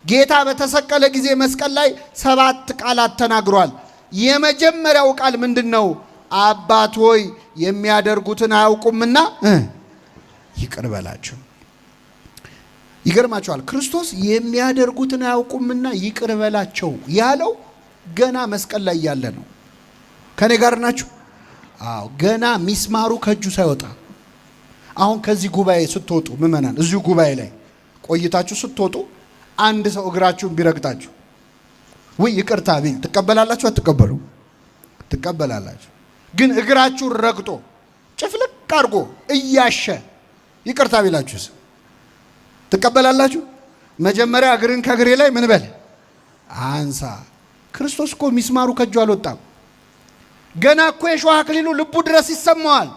ጌታ በተሰቀለ ጊዜ መስቀል ላይ 7 ቃላት ተናግሯል። የመጀመሪያው ቃል ምንድነው? አባት ሆይ የሚያደርጉትን አያውቁምና ይቅር በላቸው። ይገርማቸዋል። ክርስቶስ የሚያደርጉትን አያውቁምና ይቅር በላቸው ያለው ገና መስቀል ላይ ያለ ነው። ከኔ ጋር ናችሁ? አዎ፣ ገና ሚስማሩ ከእጁ ሳይወጣ። አሁን ከዚህ ጉባኤ ስትወጡ ምእመናን፣ እዚሁ ጉባኤ ላይ ቆይታችሁ ስትወጡ አንድ ሰው እግራችሁን ቢረግጣችሁ ወይ ይቅርታ ቢል ትቀበላላችሁ? አትቀበሉ? ትቀበላላችሁ። ግን እግራችሁን ረግጦ ጭፍልቅ አድርጎ እያሸ ይቅርታ ቢላችሁስ ትቀበላላችሁ? መጀመሪያ እግርን ከእግሬ ላይ ምን በል አንሳ። ክርስቶስ እኮ ሚስማሩ ከእጁ አልወጣም። ገና እኮ የሾህ አክሊሉ ልቡ ድረስ ይሰማዋል።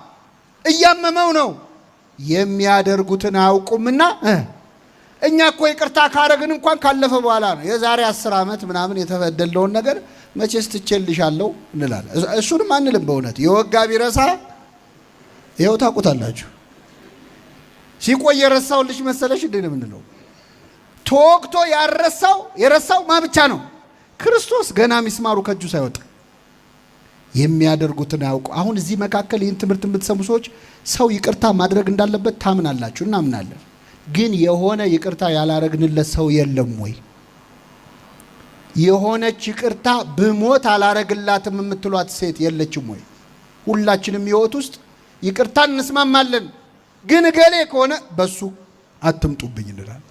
እያመመው ነው። የሚያደርጉትን አያውቁምና እኛ እኮ ይቅርታ ካረግን እንኳን ካለፈ በኋላ ነው። የዛሬ 10 ዓመት ምናምን የተበደለውን ነገር መቼስ ትቼልሻለሁ እንላለን። እሱንም አንልም። በእውነት የወጋ ቢረሳ ይኸው ታውቁታላችሁ። ሲቆይ የረሳው ልጅ መሰለሽ እንዴ ነው የምንለው። ተወግቶ የረሳው ማ ብቻ ነው? ክርስቶስ ገና ሚስማሩ ከእጁ ሳይወጣ የሚያደርጉትን አያውቁ። አሁን እዚህ መካከል ይህን ትምህርት የምትሰሙ ሰዎች ሰው ይቅርታ ማድረግ እንዳለበት ታምናላችሁ፣ እናምናለን። ግን የሆነ ይቅርታ ያላረግንለት ሰው የለም ወይ? የሆነች ይቅርታ ብሞት አላረግላትም የምትሏት ሴት የለችም ወይ? ሁላችንም ሕይወት ውስጥ ይቅርታ እንስማማለን። ግን ገሌ ከሆነ በሱ አትምጡብኝ እንላለን።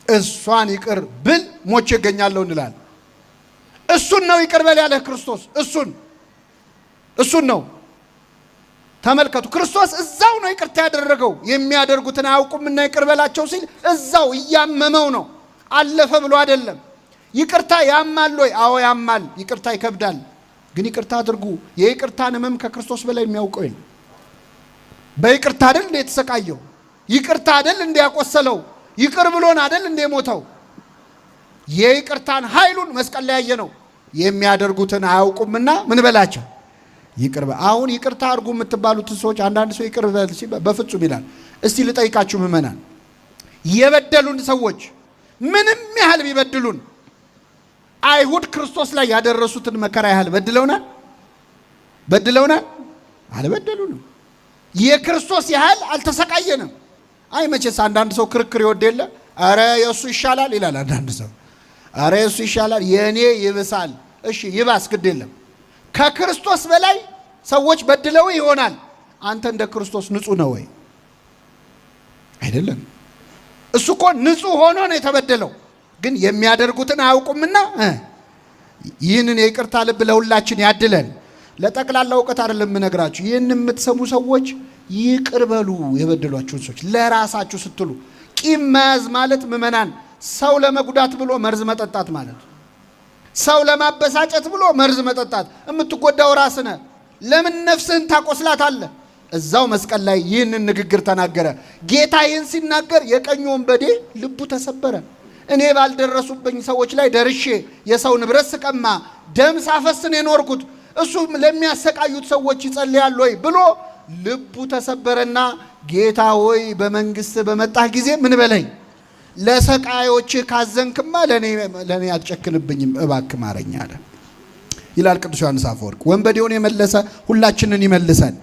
እሷን ይቅር ብል ሞቼ እገኛለሁ እንላለን። እሱን ነው ይቅር በል ያለህ ክርስቶስ። እሱን ነው። ተመልከቱ፣ ክርስቶስ እዛው ነው ይቅርታ ያደረገው። የሚያደርጉትን አያውቁምና ይቅር በላቸው ሲል እዛው እያመመው ነው። አለፈ ብሎ አይደለም። ይቅርታ ያማል ወይ? አዎ ያማል። ይቅርታ ይከብዳል። ግን ይቅርታ አድርጉ። የይቅርታን ሕመም ከክርስቶስ በላይ የሚያውቀው የለም። በይቅርታ አይደል እንደ የተሰቃየው? ይቅርታ አይደል እንደ ያቆሰለው? ይቅር ብሎን አይደል እንደ ሞተው? የይቅርታን ኃይሉን መስቀል ላይ ያየነው። የሚያደርጉትን አያውቁምና ምን በላቸው ይቅር በል። አሁን ይቅርታ አድርጉ የምትባሉት ሰዎች አንዳንድ ሰው ይቅር በል ሲል በፍጹም ይላል። እስቲ ልጠይቃችሁ ምእመናን፣ የበደሉን ሰዎች ምንም ያህል ቢበድሉን አይሁድ ክርስቶስ ላይ ያደረሱትን መከራ ያህል በድለውናል? አልበደሉንም። የክርስቶስ ያህል አልተሰቃየንም። አይ መቼስ አንዳንድ ሰው ክርክር ይወድ የለ። አረ የሱ ይሻላል ይላል አንዳንድ ሰው። አረ የሱ ይሻላል፣ የኔ ይብሳል። እሺ ይባስ፣ ግድ የለም። ከክርስቶስ በላይ ሰዎች በድለው ይሆናል። አንተ እንደ ክርስቶስ ንጹህ ነው ወይ? አይደለም። እሱ እኮ ንጹህ ሆኖ ነው የተበደለው። ግን የሚያደርጉትን አያውቁምና ይህንን የይቅርታ ልብ ለሁላችን ያድለን። ለጠቅላላ እውቀት አይደለም የምነግራችሁ። ይህን የምትሰሙ ሰዎች ይቅር በሉ የበደሏችሁን ሰዎች ለራሳችሁ ስትሉ። ቂም መያዝ ማለት ምእመናን ሰው ለመጉዳት ብሎ መርዝ መጠጣት ማለት፣ ሰው ለማበሳጨት ብሎ መርዝ መጠጣት። የምትጎዳው ራስህ ነህ። ለምን ነፍስህን ታቆስላታለህ? እዛው መስቀል ላይ ይህንን ንግግር ተናገረ ጌታ። ይህን ሲናገር የቀኝ ወንበዴ ልቡ ተሰበረ። እኔ ባልደረሱብኝ ሰዎች ላይ ደርሼ የሰው ንብረት ስቀማ ደም ሳፈስን የኖርኩት እሱ ለሚያሰቃዩት ሰዎች ይጸልያል ወይ ብሎ ልቡ ተሰበረና ጌታ ሆይ በመንግስት በመጣህ ጊዜ ምን በለኝ፣ ለሰቃዮች ካዘንክማ ለኔ አትጨክንብኝም፣ እባክህ ማረኝ አለ ይላል ቅዱስ ዮሐንስ አፈወርቅ። ወንበዴውን የመለሰ ሁላችንን ይመልሰን።